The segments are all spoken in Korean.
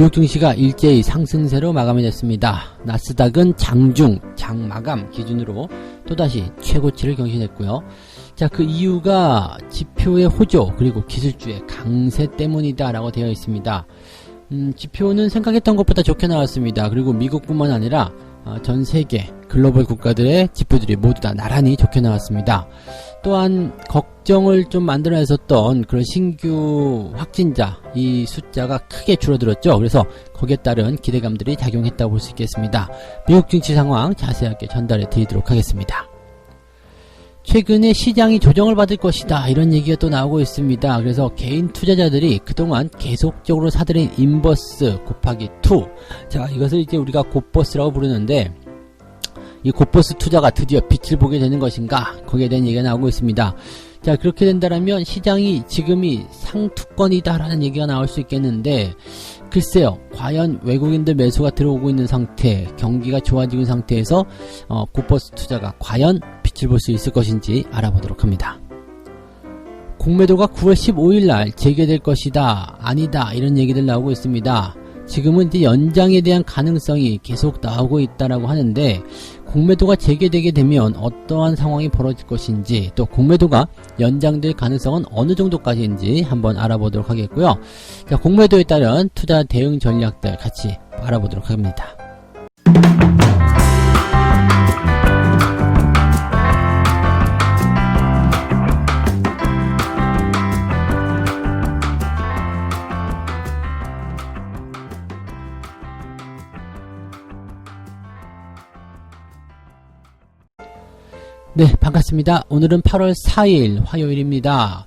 미국 증시가 일제히 상승세로 마감이 됐습니다. 나스닥은 장 마감 기준으로 또다시 최고치를 경신했고요. 자, 그 이유가 지표의 호조 그리고 기술주의 강세 때문이다 라고 되어 있습니다. 지표는 생각했던 것보다 좋게 나왔습니다. 그리고 미국뿐만 아니라 전 세계 글로벌 국가들의 지표들이 모두 다 나란히 좋게 나왔습니다. 또한 걱정을 좀 만들어냈었던 그런 신규 확진자 이 숫자가 크게 줄어들었죠. 그래서 거기에 따른 기대감들이 작용했다고 볼 수 있겠습니다. 미국 증시 상황 자세하게 전달해 드리도록 하겠습니다. 최근에 시장이 조정을 받을 것이다 이런 얘기가 또 나오고 있습니다. 그래서 개인 투자자들이 그동안 계속적으로 사들인 인버스 곱하기 2, 자, 이것을 이제 우리가 곱버스라고 부르는데 이 곱버스 투자가 드디어 빛을 보게 되는 것인가, 거기에 대한 얘기가 나오고 있습니다. 자, 그렇게 된다면 시장이 지금이 상투권이다 라는 얘기가 나올 수 있겠는데, 글쎄요, 과연 외국인들 매수가 들어오고 있는 상태, 경기가 좋아지고 있는 상태에서 곱버스 투자가 과연 빛을 볼 수 있을 것인지 알아보도록 합니다. 공매도가 9월 15일날 재개될 것이다, 아니다 이런 얘기들 나오고 있습니다. 지금은 이제 연장에 대한 가능성이 계속 나오고 있다라고 하는데, 공매도가 재개되게 되면 어떠한 상황이 벌어질 것인지, 또 공매도가 연장될 가능성은 어느 정도까지인지 한번 알아보도록 하겠고요. 자, 공매도에 따른 투자 대응 전략들 같이 알아보도록 합니다. 네, 반갑습니다. 오늘은 8월 4일 화요일입니다.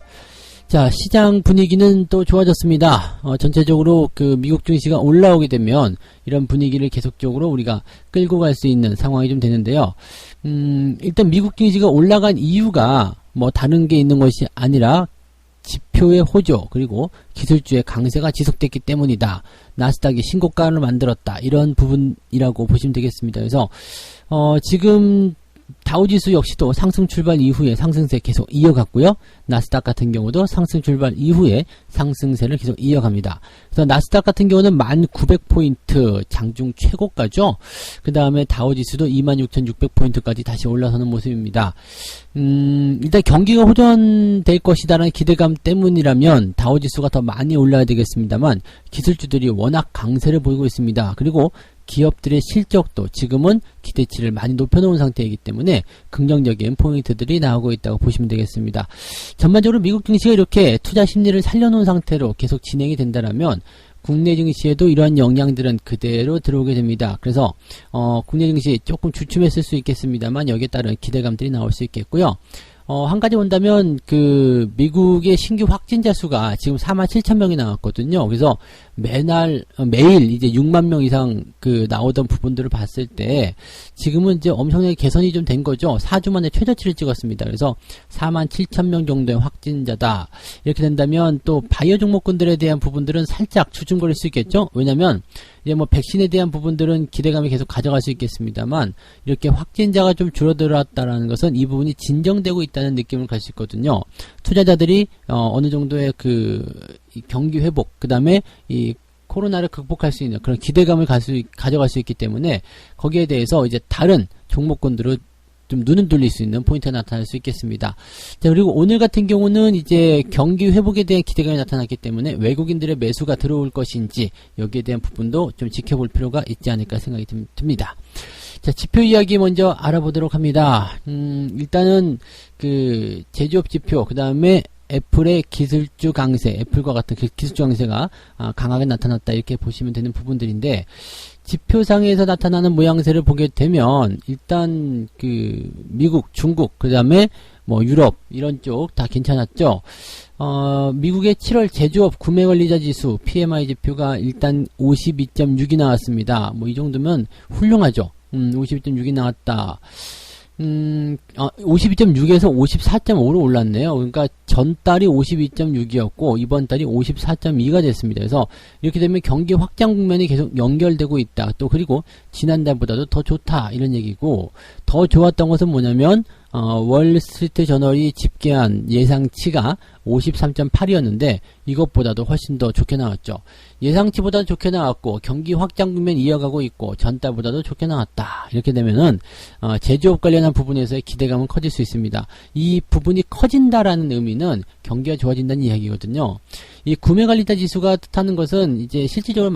자, 시장 분위기는 또 좋아졌습니다. 전체적으로 그 미국 증시가 올라오게 되면 이런 분위기를 계속적으로 우리가 끌고 갈 수 있는 상황이 좀 되는데요. 일단 미국 증시가 올라간 이유가 뭐 다른 게 있는 것이 아니라 지표의 호조 그리고 기술주의 강세가 지속됐기 때문이다. 나스닥이 신고가를 만들었다. 이런 부분이라고 보시면 되겠습니다. 그래서 지금 다우지수 역시도 상승 출발 이후에 상승세 계속 이어갔고요. 나스닥 같은 경우도 상승 출발 이후에 상승세를 계속 이어갑니다. 그래서 나스닥 같은 경우는 1900포인트 장중 최고가죠. 그 다음에 다우지수도 26600포인트까지 다시 올라서는 모습입니다. 일단 경기가 호전될 것이다라는 기대감 때문이라면 다우지수가 더 많이 올라야 되겠습니다만, 기술주들이 워낙 강세를 보이고 있습니다. 그리고 기업들의 실적도 지금은 기대치를 많이 높여놓은 상태이기 때문에 긍정적인 포인트들이 나오고 있다고 보시면 되겠습니다. 전반적으로 미국 증시가 이렇게 투자 심리를 살려놓은 상태로 계속 진행이 된다면 국내 증시에도 이러한 영향들은 그대로 들어오게 됩니다. 그래서 국내 증시 조금 주춤했을 수 있겠습니다만 여기에 따른 기대감들이 나올 수 있겠고요. 한 가지 본다면 그 미국의 신규 확진자 수가 지금 47,000명이 나왔거든요. 그래서 매일 이제 6만 명 이상 그 나오던 부분들을 봤을 때 지금은 이제 엄청나게 개선이 좀 된 거죠. 4주 만에 최저치를 찍었습니다. 그래서 47,000명 정도의 확진자다. 이렇게 된다면 또 바이오 종목군들에 대한 부분들은 살짝 주춤거릴 수 있겠죠. 왜냐면 이제 뭐 백신에 대한 부분들은 기대감이 계속 가져갈 수 있겠습니다만 이렇게 확진자가 좀 줄어들었다라는 것은 이 부분이 진정되고 있다는 느낌을 갈 수 있거든요. 투자자들이 어느 정도의 그 경기 회복, 그 다음에 이 코로나를 극복할 수 있는 그런 기대감을 가져갈 수 있기 때문에 거기에 대해서 이제 다른 종목군들을 좀 눈을 돌릴 수 있는 포인트가 나타날 수 있겠습니다. 자, 그리고 오늘 같은 경우는 이제 경기 회복에 대한 기대감이 나타났기 때문에 외국인들의 매수가 들어올 것인지 여기에 대한 부분도 좀 지켜볼 필요가 있지 않을까 생각이 듭니다. 자, 지표 이야기 먼저 알아보도록 합니다. 일단은 그 제조업 지표, 그 다음에 애플의 기술주 강세, 애플과 같은 기술주 강세가 강하게 나타났다 이렇게 보시면 되는 부분들인데, 지표상에서 나타나는 모양새를 보게 되면 일단 그 미국, 중국, 그 다음에 뭐 유럽 이런 쪽 다 괜찮았죠. 미국의 7월 제조업 구매관리자 지수 PMI 지표가 일단 52.6이 나왔습니다. 뭐 이 정도면 훌륭하죠. 52.6이 나왔다. 52.6에서 54.5로 올랐네요. 그러니까 전달이 52.6이었고 이번 달이 54.2가 됐습니다. 그래서 이렇게 되면 경기 확장 국면이 계속 연결되고 있다. 또 그리고 지난달보다도 더 좋다 이런 얘기고, 더 좋았던 것은 뭐냐면 월스트리트 저널이 집계한 예상치가 53.8이었는데 이것보다도 훨씬 더 좋게 나왔죠. 예상치보다 좋게 나왔고 경기 확장 국면 이어가고 있고 전달보다도 좋게 나왔다. 이렇게 되면은 제조업 관련한 부분에서의 기대감은 커질 수 있습니다. 이 부분이 커진다라는 의미는 경기가 좋아진다는 이야기거든요. 이 구매관리자 지수가 뜻하는 것은 이제 실질적으로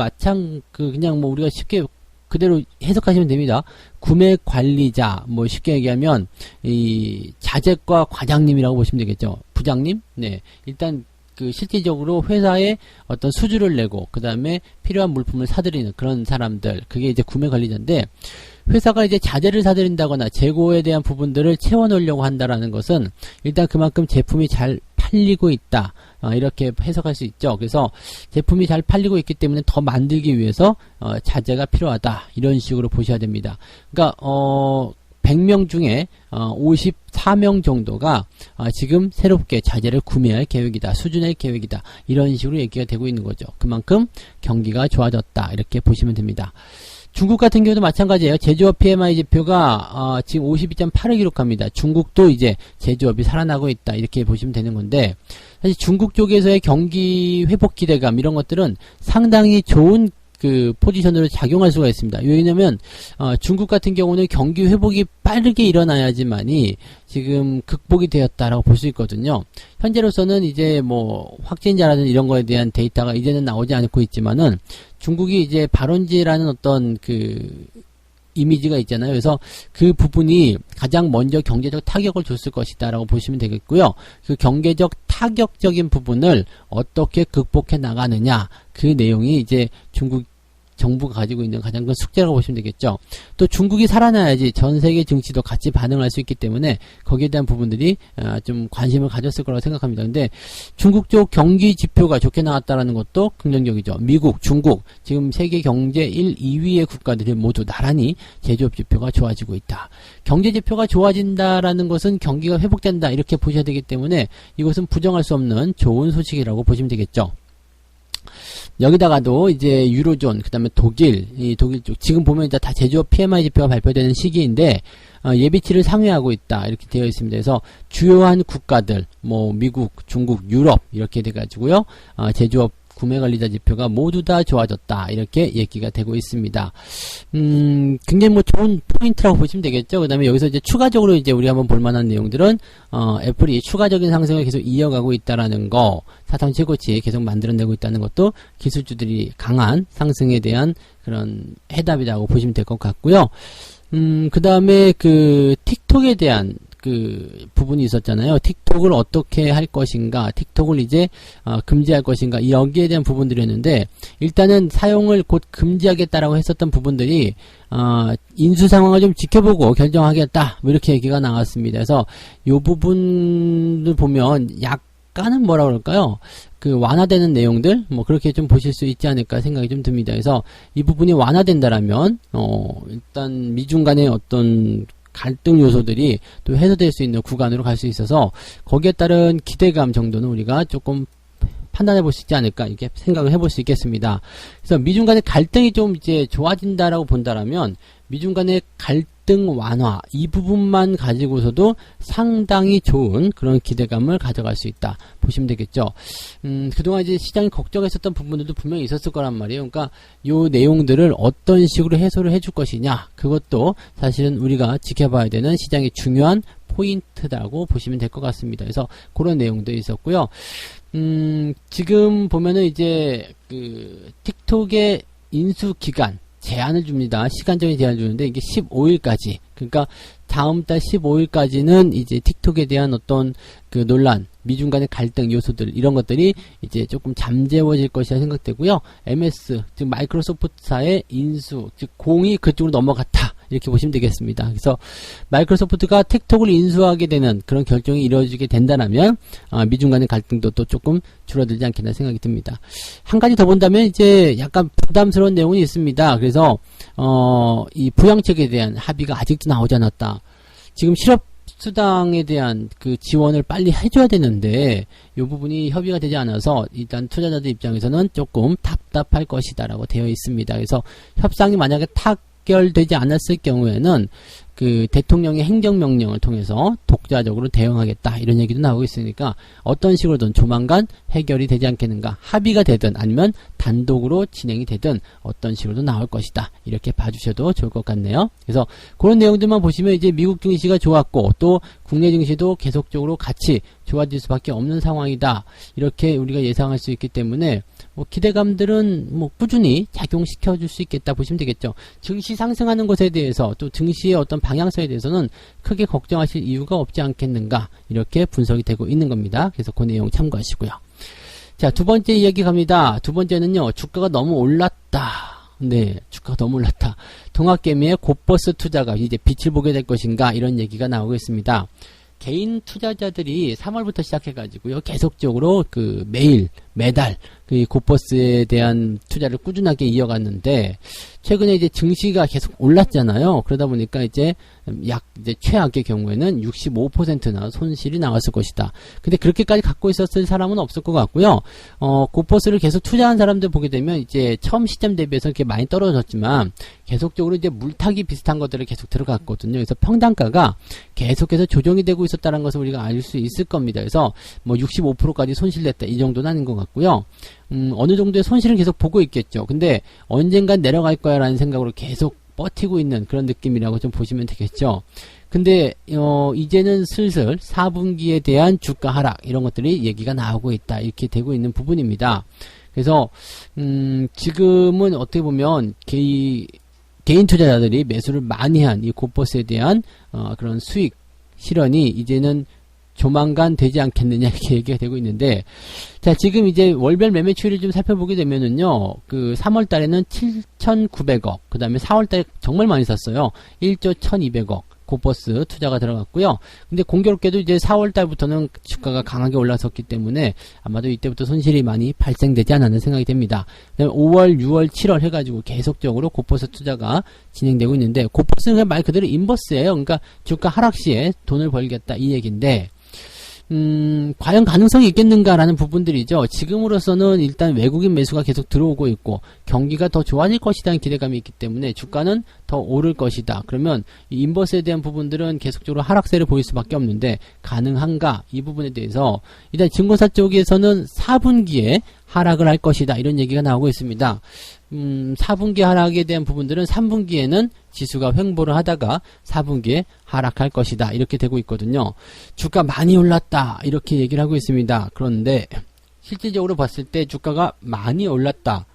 그냥 뭐 우리가 쉽게 그대로 해석하시면 됩니다. 구매 관리자, 뭐 쉽게 얘기하면 이 자재과 과장님이라고 보시면 되겠죠. 부장님? 네. 일단 그 실질적으로 회사에 어떤 수주를 내고 그 다음에 필요한 물품을 사들이는 그런 사람들, 그게 이제 구매 관리자인데, 회사가 이제 자재를 사들인다거나 재고에 대한 부분들을 채워놓으려고 한다라는 것은 일단 그만큼 제품이 잘 팔리고 있다, 이렇게 해석할 수 있죠. 그래서 제품이 잘 팔리고 있기 때문에 더 만들기 위해서 자재가 필요하다, 이런 식으로 보셔야 됩니다. 그러니까 100명 중에 54명 정도가 지금 새롭게 자재를 구매할 계획이다, 수준의 계획이다, 이런 식으로 얘기가 되고 있는 거죠. 그만큼 경기가 좋아졌다, 이렇게 보시면 됩니다. 중국 같은 경우도 마찬가지예요. 제조업 PMI 지표가 지금 52.8을 기록합니다. 중국도 이제 제조업이 살아나고 있다, 이렇게 보시면 되는 건데, 사실 중국 쪽에서의 경기 회복 기대감, 이런 것들은 상당히 좋은 그 포지션으로 작용할 수가 있습니다. 왜냐면 중국 같은 경우는 경기 회복이 빠르게 일어나야지만이 지금 극복이 되었다라고 볼 수 있거든요. 현재로서는 이제 뭐 확진자라든지 이런 거에 대한 데이터가 이제는 나오지 않고 있지만은, 중국이 이제 발원지라는 어떤 그 이미지가 있잖아요. 그래서 그 부분이 가장 먼저 경제적 타격을 줬을 것이다 라고 보시면 되겠고요. 그 경제적 타격적인 부분을 어떻게 극복해 나가느냐, 그 내용이 이제 중국 정부가 가지고 있는 가장 큰 숙제라고 보시면 되겠죠. 또 중국이 살아나야지 전 세계 증시도 같이 반응할 수 있기 때문에 거기에 대한 부분들이 좀 관심을 가졌을 거라고 생각합니다. 근데 중국 쪽 경기 지표가 좋게 나왔다라는 것도 긍정적이죠. 미국, 중국, 지금 세계 경제 1, 2위의 국가들이 모두 나란히 제조업 지표가 좋아지고 있다. 경제 지표가 좋아진다라는 것은 경기가 회복된다, 이렇게 보셔야 되기 때문에 이것은 부정할 수 없는 좋은 소식이라고 보시면 되겠죠. 여기다가도 이제 유로존, 그 다음에 독일 쪽, 지금 보면 이제 다 제조업 PMI 지표가 발표되는 시기인데, 예비치를 상회하고 있다, 이렇게 되어 있습니다. 그래서 주요한 국가들, 뭐 미국, 중국, 유럽, 이렇게 돼가지고요, 제조업 구매관리자 지표가 모두 다 좋아졌다, 이렇게 얘기가 되고 있습니다. 굉장히 뭐 좋은 포인트라고 보시면 되겠죠. 그 다음에 여기서 이제 추가적으로 이제 우리 한번 볼만한 내용들은, 애플이 추가적인 상승을 계속 이어가고 있다라는 거, 사상 최고치 계속 만들어내고 있다는 것도 기술주들이 강한 상승에 대한 그런 해답이라고 보시면 될 것 같고요. 그 다음에 그 틱톡에 대한 그 부분이 있었잖아요. 틱톡을 어떻게 할 것인가, 틱톡을 이제 금지할 것인가, 여기에 대한 부분들이었는데, 일단은 사용을 곧 금지하겠다라고 했었던 부분들이 인수 상황을 좀 지켜보고 결정하겠다, 뭐 이렇게 얘기가 나왔습니다. 그래서 이 부분을 보면 약간은 뭐라 그럴까요? 그 완화되는 내용들, 뭐 그렇게 좀 보실 수 있지 않을까 생각이 좀 듭니다. 그래서 이 부분이 완화된다라면 일단 미중 간의 어떤 갈등 요소들이 또 해소될 수 있는 구간으로 갈 수 있어서 거기에 따른 기대감 정도는 우리가 조금 판단해 볼 수 있지 않을까, 이렇게 생각을 해볼 수 있겠습니다. 그래서 미중 간의 갈등이 좀 이제 좋아진다라고 본다라면 미중 간의 갈등 완화, 이 부분만 가지고서도 상당히 좋은 그런 기대감을 가져갈 수 있다 보시면 되겠죠. 그동안 이제 시장이 걱정했었던 부분들도 분명히 있었을 거란 말이에요. 그러니까 요 내용들을 어떤 식으로 해소를 해줄 것이냐, 그것도 사실은 우리가 지켜봐야 되는 시장의 중요한 포인트라고 보시면 될 것 같습니다. 그래서 그런 내용도 있었고요. 지금 보면은 이제 그 틱톡의 인수 기간 제한을 줍니다. 시간적인 제한을 주는데 이게 15일까지. 그러니까 다음 달 15일까지는 이제 틱톡에 대한 어떤 그 논란, 미중 간의 갈등 요소들, 이런 것들이 이제 조금 잠재워질 것이라 생각되고요. MS, 즉 마이크로소프트사의 인수, 즉 공이 그쪽으로 넘어갔다, 이렇게 보시면 되겠습니다. 그래서 마이크로소프트가 틱톡을 인수하게 되는 그런 결정이 이루어지게 된다면 미중 간의 갈등도 또 조금 줄어들지 않겠나 생각이 듭니다. 한 가지 더 본다면 이제 약간 부담스러운 내용이 있습니다. 그래서 이 부양책에 대한 합의가 아직도 나오지 않았다. 지금 실업수당에 대한 그 지원을 빨리 해줘야 되는데 이 부분이 협의가 되지 않아서 일단 투자자들 입장에서는 조금 답답할 것이다 라고 되어 있습니다. 그래서 협상이 만약에 체결되지 않았을 경우에는 그 대통령의 행정명령을 통해서 독자적으로 대응하겠다 이런 얘기도 나오고 있으니까 어떤 식으로든 조만간 해결이 되지 않겠는가, 합의가 되든 아니면 단독으로 진행이 되든 어떤 식으로도 나올 것이다 이렇게 봐주셔도 좋을 것 같네요. 그래서 그런 내용들만 보시면 이제 미국 증시가 좋았고 또 국내 증시도 계속적으로 같이 좋아질 수밖에 없는 상황이다 이렇게 우리가 예상할 수 있기 때문에 뭐 기대감들은 뭐 꾸준히 작용시켜 줄 수 있겠다 보시면 되겠죠. 증시 상승하는 것에 대해서 또 증시의 어떤 방향성에 대해서는 크게 걱정하실 이유가 없지 않겠는가 이렇게 분석이 되고 있는 겁니다. 그래서 그 내용 참고하시고요. 자, 두 번째 이야기 갑니다. 두 번째는요, 주가가 너무 올랐다. 네, 주가가 너무 올랐다. 동학개미의 곧버스 투자가 이제 빛을 보게 될 것인가 이런 얘기가 나오고 있습니다. 개인 투자자들이 3월부터 시작해가지고요, 계속적으로 그 매달 그 곧버스에 대한 투자를 꾸준하게 이어갔는데, 최근에 이제 증시가 계속 올랐잖아요. 그러다 보니까 이제 최악의 경우에는 65%나 손실이 나왔을 것이다. 근데 그렇게까지 갖고 있었을 사람은 없을 것 같고요. 곧버스를 계속 투자한 사람들 보게 되면 이제 처음 시점 대비해서 이렇게 많이 떨어졌지만 계속적으로 이제 물타기 비슷한 것들을 계속 들어갔거든요. 그래서 평단가가 계속해서 조정이 되고 있었다는 것을 우리가 알 수 있을 겁니다. 그래서 뭐 65%까지 손실냈다 이 정도는 아닌 것 같고요. 어느 정도의 손실은 계속 보고 있겠죠. 근데 언젠간 내려갈 거야 라는 생각으로 계속 버티고 있는 그런 느낌이라고 좀 보시면 되겠죠. 근데 이제는 슬슬 4분기에 대한 주가 하락 이런 것들이 얘기가 나오고 있다 이렇게 되고 있는 부분입니다. 그래서 지금은 어떻게 보면 개인 투자자들이 매수를 많이 한 이 곧버스에 대한 그런 수익 실현이 이제는 조만간 되지 않겠느냐 이렇게 얘기가 되고 있는데, 자, 지금 이제 월별 매매 추이를 좀 살펴보게 되면은요, 그 3월 달에는 7,900억, 그 다음에 4월 달에 정말 많이 샀어요. 1조 1,200억 곧버스 투자가 들어갔고요. 근데 공교롭게도 이제 4월 달부터는 주가가 강하게 올라섰기 때문에 아마도 이때부터 손실이 많이 발생되지 않았나 생각이 됩니다. 그다음에 5월, 6월, 7월 해가지고 계속적으로 곧버스 투자가 진행되고 있는데, 곧버스는 말 그대로 인버스예요. 그러니까 주가 하락 시에 돈을 벌겠다 이 얘기인데, 과연 가능성이 있겠는가라는 부분들이죠. 지금으로서는 일단 외국인 매수가 계속 들어오고 있고 경기가 더 좋아질 것이라는 기대감이 있기 때문에 주가는 더 오를 것이다. 그러면 이 인버스에 대한 부분들은 계속적으로 하락세를 보일 수밖에 없는데 가능한가? 이 부분에 대해서 일단 증권사 쪽에서는 4분기에 하락을 할 것이다. 이런 얘기가 나오고 있습니다. 4분기 하락에 대한 부분들은 3분기에는 지수가 횡보를 하다가 4분기에 하락할 것이다. 이렇게 되고 있거든요. 주가 많이 올랐다. 이렇게 얘기를 하고 있습니다. 그런데 실질적으로 봤을 때 주가가 많이 올랐다.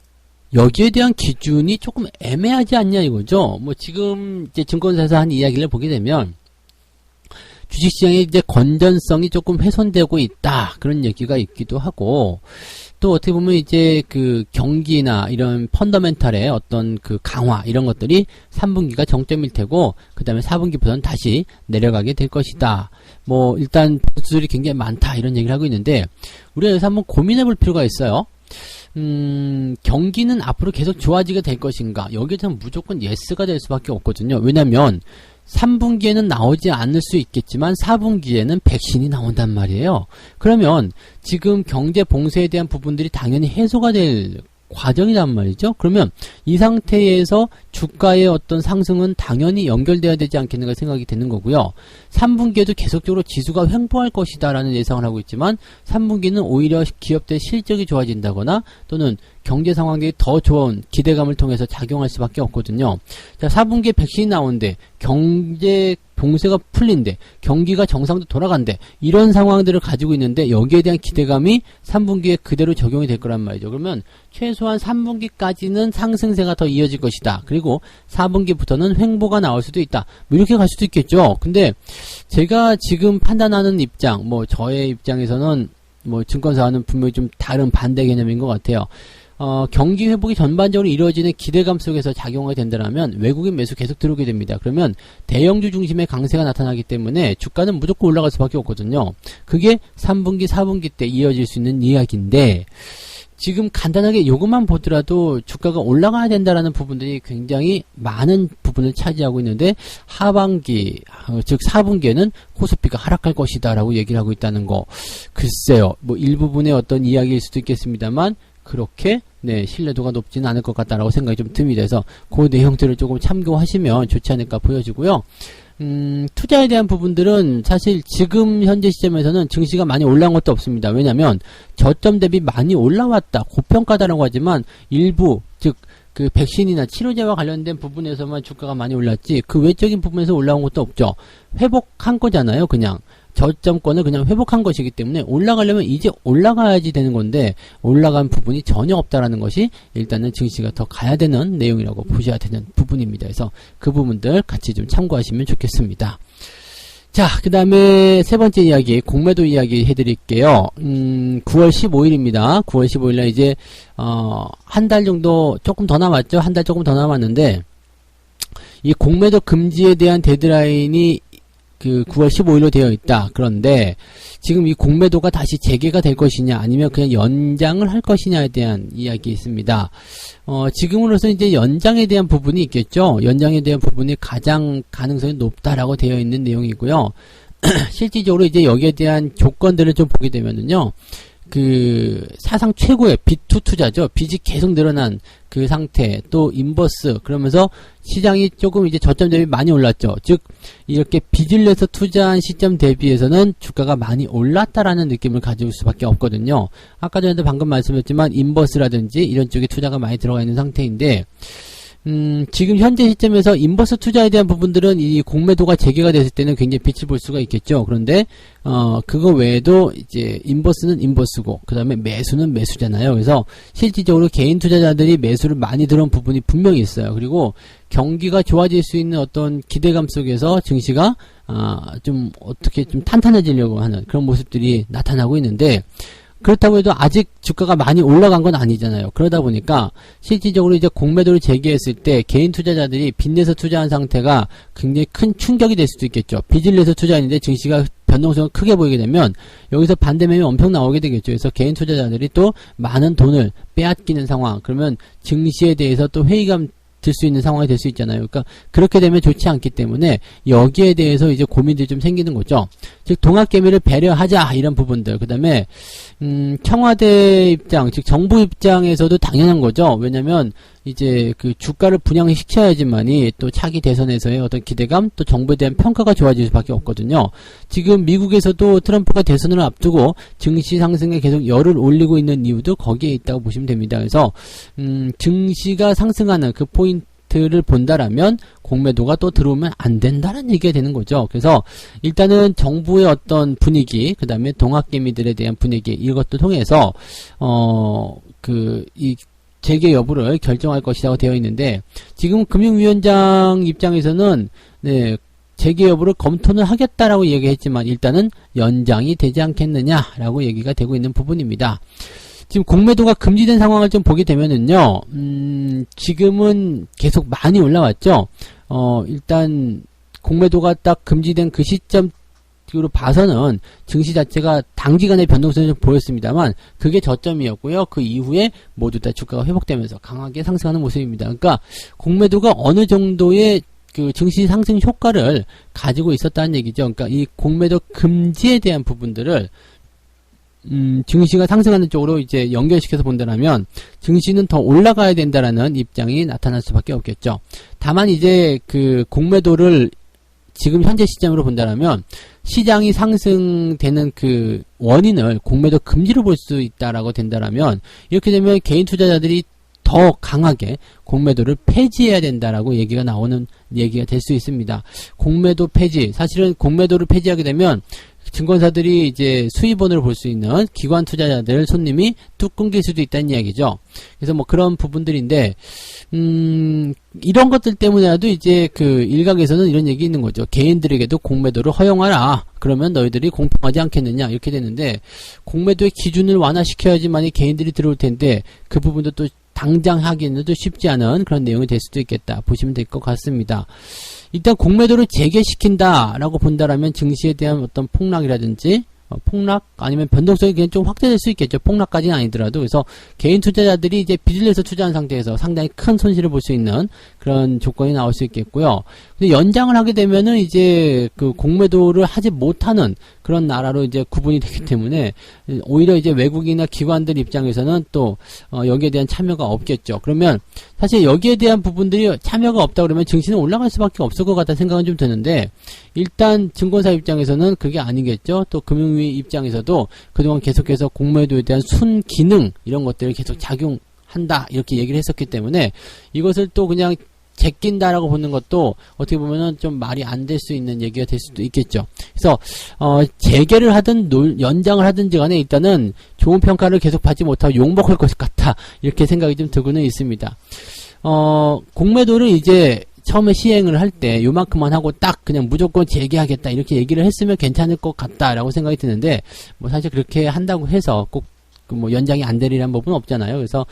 여기에 대한 기준이 조금 애매하지 않냐 이거죠. 뭐 지금 이제 증권사에서 한 이야기를 보게 되면 주식시장의 이제 건전성이 조금 훼손되고 있다. 그런 얘기가 있기도 하고, 또 어떻게 보면 이제 그 경기나 이런 펀더멘탈의 어떤 그 강화 이런 것들이 3분기가 정점일 테고, 그 다음에 4분기부터는 다시 내려가게 될 것이다. 뭐 일단 수술이 굉장히 많다 이런 얘기를 하고 있는데, 우리가 여기서 한번 고민해 볼 필요가 있어요. 경기는 앞으로 계속 좋아지게 될 것인가? 여기에서는 무조건 예스가 될 수밖에 없거든요. 왜냐면 3분기에는 나오지 않을 수 있겠지만 4분기에는 백신이 나온단 말이에요. 그러면 지금 경제 봉쇄에 대한 부분들이 당연히 해소가 될 과정이란 말이죠. 그러면 이 상태에서 주가의 어떤 상승은 당연히 연결돼야 되지 않겠는가 생각이 되는 거고요. 3분기에도 계속적으로 지수가 횡보할 것이다 라는 예상을 하고 있지만 3분기는 오히려 기업들의 실적이 좋아진다거나 또는 경제 상황들이 더 좋은 기대감을 통해서 작용할 수밖에 없거든요. 자, 4분기에 백신이 나오는데 경제 봉쇄가 풀린대, 경기가 정상도 돌아간대, 이런 상황들을 가지고 있는데 여기에 대한 기대감이 3분기에 그대로 적용이 될 거란 말이죠. 그러면 최소한 3분기까지는 상승세가 더 이어질 것이다. 그리고 4분기부터는 횡보가 나올 수도 있다. 뭐 이렇게 갈 수도 있겠죠. 근데 제가 지금 판단하는 입장, 뭐 저의 입장에서는 뭐 증권사와는 분명히 좀 다른 반대 개념인 것 같아요. 경기 회복이 전반적으로 이루어지는 기대감 속에서 작용하게 된다면 외국인 매수 계속 들어오게 됩니다. 그러면 대형주 중심의 강세가 나타나기 때문에 주가는 무조건 올라갈 수밖에 없거든요. 그게 3분기, 4분기 때 이어질 수 있는 이야기인데, 지금 간단하게 이것만 보더라도 주가가 올라가야 된다라는 부분들이 굉장히 많은 부분을 차지하고 있는데, 하반기, 즉 4분기에는 코스피가 하락할 것이다 라고 얘기를 하고 있다는 거, 글쎄요, 뭐 일부분의 어떤 이야기일 수도 있겠습니다만 그렇게 신뢰도가 높지는 않을 것 같다라고 생각이 좀 듭니다. 그래서 그 내용들을 조금 참고하시면 좋지 않을까 보여지고요. 투자에 대한 부분들은 사실 지금 현재 시점에서는 증시가 많이 올라온 것도 없습니다. 왜냐하면 저점 대비 많이 올라왔다, 고평가다라고 하지만 일부, 즉 그 백신이나 치료제와 관련된 부분에서만 주가가 많이 올랐지 그 외적인 부분에서 올라온 것도 없죠. 회복한 거잖아요. 그냥 저점권을 그냥 회복한 것이기 때문에 올라가려면 이제 올라가야지 되는 건데 올라간 부분이 전혀 없다라는 것이 일단은 증시가 더 가야 되는 내용이라고 보셔야 되는 부분입니다. 그래서 그 부분들 같이 좀 참고하시면 좋겠습니다. 자, 그 다음에 세 번째 이야기, 공매도 이야기 해드릴게요. 9월 15일입니다. 9월 15일날 이제, 한 달 정도, 조금 더 남았죠? 한 달 조금 더 남았는데, 이 공매도 금지에 대한 데드라인이 그 9월 15일로 되어 있다. 그런데, 지금 이 공매도가 다시 재개가 될 것이냐, 아니면 그냥 연장을 할 것이냐에 대한 이야기 있습니다. 지금으로서 이제 연장에 대한 부분이 있겠죠. 연장에 대한 부분이 가장 가능성이 높다라고 되어 있는 내용이고요. 실질적으로 이제 여기에 대한 조건들을 좀 보게 되면은요. 그 사상 최고의 빚2 투자죠. 빚이 계속 늘어난 그 상태, 또 인버스, 그러면서 시장이 조금 이제 저점 대비 많이 올랐죠. 즉 이렇게 빚을 내서 투자한 시점 대비해서는 주가가 많이 올랐다라는 느낌을 가질 수밖에 없거든요. 아까 전에도 방금 말씀드렸지만 인버스라든지 이런 쪽에 투자가 많이 들어가 있는 상태인데, 지금 현재 시점에서 인버스 투자에 대한 부분들은 이 공매도가 재개가 됐을 때는 굉장히 빛을 볼 수가 있겠죠. 그런데 그거 외에도 이제 인버스는 인버스고 그 다음에 매수는 매수잖아요. 그래서 실질적으로 개인 투자자들이 매수를 많이 들어온 부분이 분명히 있어요. 그리고 경기가 좋아질 수 있는 어떤 기대감 속에서 증시가 좀 어떻게 좀 탄탄해지려고 하는 그런 모습들이 나타나고 있는데, 그렇다고 해도 아직 주가가 많이 올라간 건 아니잖아요. 그러다 보니까 실질적으로 이제 공매도를 재개했을 때 개인 투자자들이 빚내서 투자한 상태가 굉장히 큰 충격이 될 수도 있겠죠. 빚을 내서 투자했는데 증시가 변동성을 크게 보이게 되면 여기서 반대 매매 엄청 나오게 되겠죠. 그래서 개인 투자자들이 또 많은 돈을 빼앗기는 상황, 그러면 증시에 대해서 또 회의감 들 수 있는 상황이 될 수 있잖아요. 그러니까 그렇게 되면 좋지 않기 때문에 여기에 대해서 이제 고민들이 좀 생기는 거죠. 즉 동학개미를 배려하자 이런 부분들. 그 다음에 청와대 입장, 즉 정부 입장에서도 당연한 거죠. 왜냐면 이제 그 주가를 분양시켜야지만이 또 차기 대선에서의 어떤 기대감, 또 정부에 대한 평가가 좋아질 수밖에 없거든요. 지금 미국에서도 트럼프가 대선을 앞두고 증시 상승에 계속 열을 올리고 있는 이유도 거기에 있다고 보시면 됩니다. 그래서 증시가 상승하는 그 포인트를 본다라면 공매도가 또 들어오면 안 된다는 얘기가 되는 거죠. 그래서 일단은 정부의 어떤 분위기, 그 다음에 동학개미들에 대한 분위기, 이것도 통해서 이 재개 여부를 결정할 것이라고 되어 있는데, 지금 금융위원장 입장에서는 재개 여부를 검토는 하겠다라고 얘기했지만 일단은 연장이 되지 않겠느냐라고 얘기가 되고 있는 부분입니다. 지금 공매도가 금지된 상황을 좀 보게 되면은요, 지금은 계속 많이 올라왔죠. 일단 공매도가 딱 금지된 그 시점 으로 봐서는 증시 자체가 단기간의 변동성이 좀 보였습니다만 그게 저점이었고요. 그 이후에 모두 다 주가가 회복되면서 강하게 상승하는 모습입니다. 그러니까 공매도가 어느 정도의 그 증시 상승 효과를 가지고 있었다는 얘기죠. 그러니까 이 공매도 금지에 대한 부분들을 증시가 상승하는 쪽으로 이제 연결시켜서 본다면 증시는 더 올라가야 된다라는 입장이 나타날 수밖에 없겠죠. 다만 이제 그 공매도를 지금 현재 시점으로 본다면 시장이 상승되는 그 원인을 공매도 금지로 볼 수 있다라고 된다면 이렇게 되면 개인 투자자들이 더 강하게 공매도를 폐지해야 된다라고 얘기가 나오는 얘기가 될 수 있습니다. 공매도 폐지, 사실은 공매도를 폐지하게 되면 증권사들이 이제 수입원으로 볼 수 있는 기관 투자자들 손님이 뚝 끊길 수도 있다는 이야기죠. 그래서 뭐 그런 부분들인데, 이런 것들 때문에라도 이제 그 일각에서는 이런 얘기 있는 거죠. 개인들에게도 공매도를 허용하라. 그러면 너희들이 공평하지 않겠느냐. 이렇게 되는데, 공매도의 기준을 완화시켜야지만이 개인들이 들어올 텐데, 그 부분도 또 당장 하기는 또 쉽지 않은 그런 내용이 될 수도 있겠다. 보시면 될 것 같습니다. 일단 공매도를 재개시킨다라고 본다라면 증시에 대한 어떤 폭락이라든지 폭락 아니면 변동성이 그냥 좀 확대될 수 있겠죠. 폭락까지는 아니더라도. 그래서 개인 투자자들이 이제 빚을 내서 투자한 상태에서 상당히 큰 손실을 볼 수 있는 그런 조건이 나올 수 있겠고요. 근데 연장을 하게 되면은 이제 그 공매도를 하지 못하는 그런 나라로 이제 구분이 되기 때문에 오히려 이제 외국인이나 기관들 입장에서는 또 여기에 대한 참여가 없겠죠. 그러면 사실 여기에 대한 부분들이 참여가 없다 그러면 증시는 올라갈 수밖에 없을 것 같다는 생각은 좀 드는데, 일단 증권사 입장에서는 그게 아니겠죠. 또 금융위 입장에서도 그동안 계속해서 공매도에 대한 순기능 이런 것들을 계속 작용한다 이렇게 얘기를 했었기 때문에 이것을 또 그냥 제낀다라고 보는 것도 어떻게 보면은 좀 말이 안 될 수 있는 얘기가 될 수도 있겠죠. 그래서 재개를 하든 연장을 하든지 간에 일단은 좋은 평가를 계속 받지 못하고 욕먹을 것 같다 이렇게 생각이 좀 들고는 있습니다. 공매도를 이제 처음에 시행을 할 때 요만큼만 하고 딱 그냥 무조건 재개하겠다 이렇게 얘기를 했으면 괜찮을 것 같다라고 생각이 드는데, 뭐 사실 그렇게 한다고 해서 꼭 뭐 연장이 안 되리라는 부분은 없잖아요. 그래서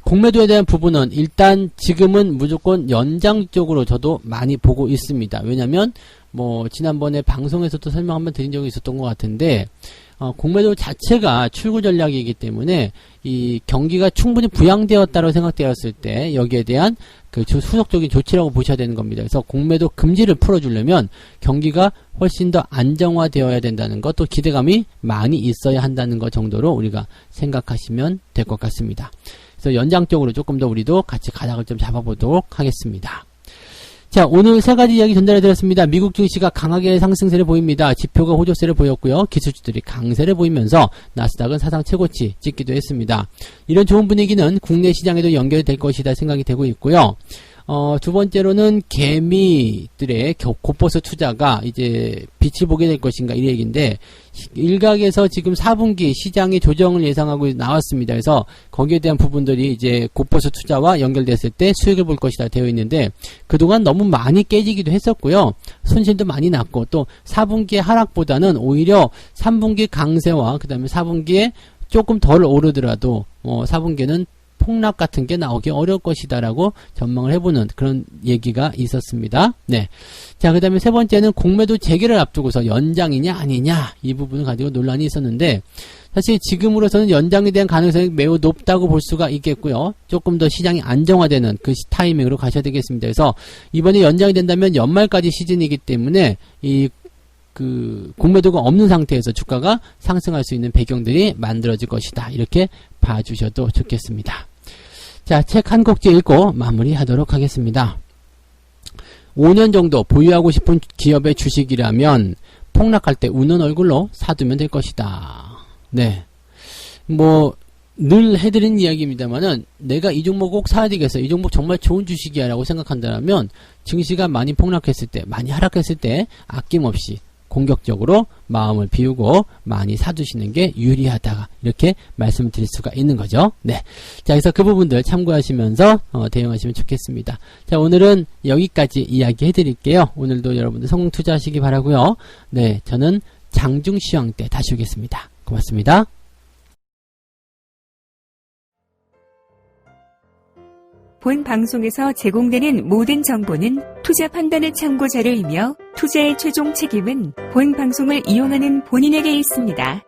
공매도에 대한 부분은 일단 지금은 무조건 연장 쪽으로 저도 많이 보고 있습니다. 왜냐면 뭐 지난번에 방송에서도 설명 한번 드린 적이 있었던 것 같은데, 공매도 자체가 출구 전략이기 때문에 이 경기가 충분히 부양되었다고 생각되었을 때 여기에 대한 그 후속적인 조치라고 보셔야 되는 겁니다. 그래서 공매도 금지를 풀어주려면 경기가 훨씬 더 안정화되어야 된다는 것, 또 기대감이 많이 있어야 한다는 것 정도로 우리가 생각하시면 될 것 같습니다. 그래서 연장 쪽으로 조금 더 우리도 같이 가닥을 좀 잡아보도록 하겠습니다. 자, 오늘 세 가지 이야기 전달해 드렸습니다. 미국 증시가 강하게 상승세를 보입니다. 지표가 호조세를 보였고요. 기술주들이 강세를 보이면서 나스닥은 사상 최고치 찍기도 했습니다. 이런 좋은 분위기는 국내 시장에도 연결될 것이다 생각이 되고 있고요. 두 번째로는 개미들의 곧버스 투자가 이제 빛을 보게 될 것인가 이 얘기인데, 일각에서 지금 4분기 시장의 조정을 예상하고 나왔습니다. 그래서 거기에 대한 부분들이 이제 곧버스 투자와 연결됐을 때 수익을 볼 것이다 되어 있는데, 그동안 너무 많이 깨지기도 했었고요. 손실도 많이 났고, 또 4분기의 하락보다는 오히려 3분기 강세와 그 다음에 4분기에 조금 덜 오르더라도 4분기는 폭락 같은 게 나오기 어려울 것이다라고 전망을 해보는 그런 얘기가 있었습니다. 네. 자, 그 다음에 세 번째는 공매도 재개를 앞두고서 연장이냐 아니냐 이 부분을 가지고 논란이 있었는데, 사실 지금으로서는 연장에 대한 가능성이 매우 높다고 볼 수가 있겠고요. 조금 더 시장이 안정화되는 그 타이밍으로 가셔야 되겠습니다. 그래서 이번에 연장이 된다면 연말까지 시즌이기 때문에 공매도가 없는 상태에서 주가가 상승할 수 있는 배경들이 만들어질 것이다. 이렇게 봐주셔도 좋겠습니다. 자, 책 한 곡지 읽고 마무리하도록 하겠습니다. 5년 정도 보유하고 싶은 기업의 주식이라면 폭락할 때 우는 얼굴로 사두면 될 것이다. 네. 늘 해드린 이야기입니다만은 내가 이 종목 꼭 사야 되겠어, 이 종목 정말 좋은 주식이야 라고 생각한다면 증시가 많이 폭락했을 때, 많이 하락했을 때 아낌없이 공격적으로 마음을 비우고 많이 사두시는 게 유리하다, 이렇게 말씀을 드릴 수가 있는 거죠. 네. 자, 그래서 그 부분들 참고하시면서 대응하시면 좋겠습니다. 자, 오늘은 여기까지 이야기 해드릴게요. 오늘도 여러분들 성공 투자하시기 바라고요. 네, 저는 장중 시황 때 다시 오겠습니다. 고맙습니다. 본 방송에서 제공되는 모든 정보는 투자 판단의 참고 자료이며 투자의 최종 책임은 본 방송을 이용하는 본인에게 있습니다.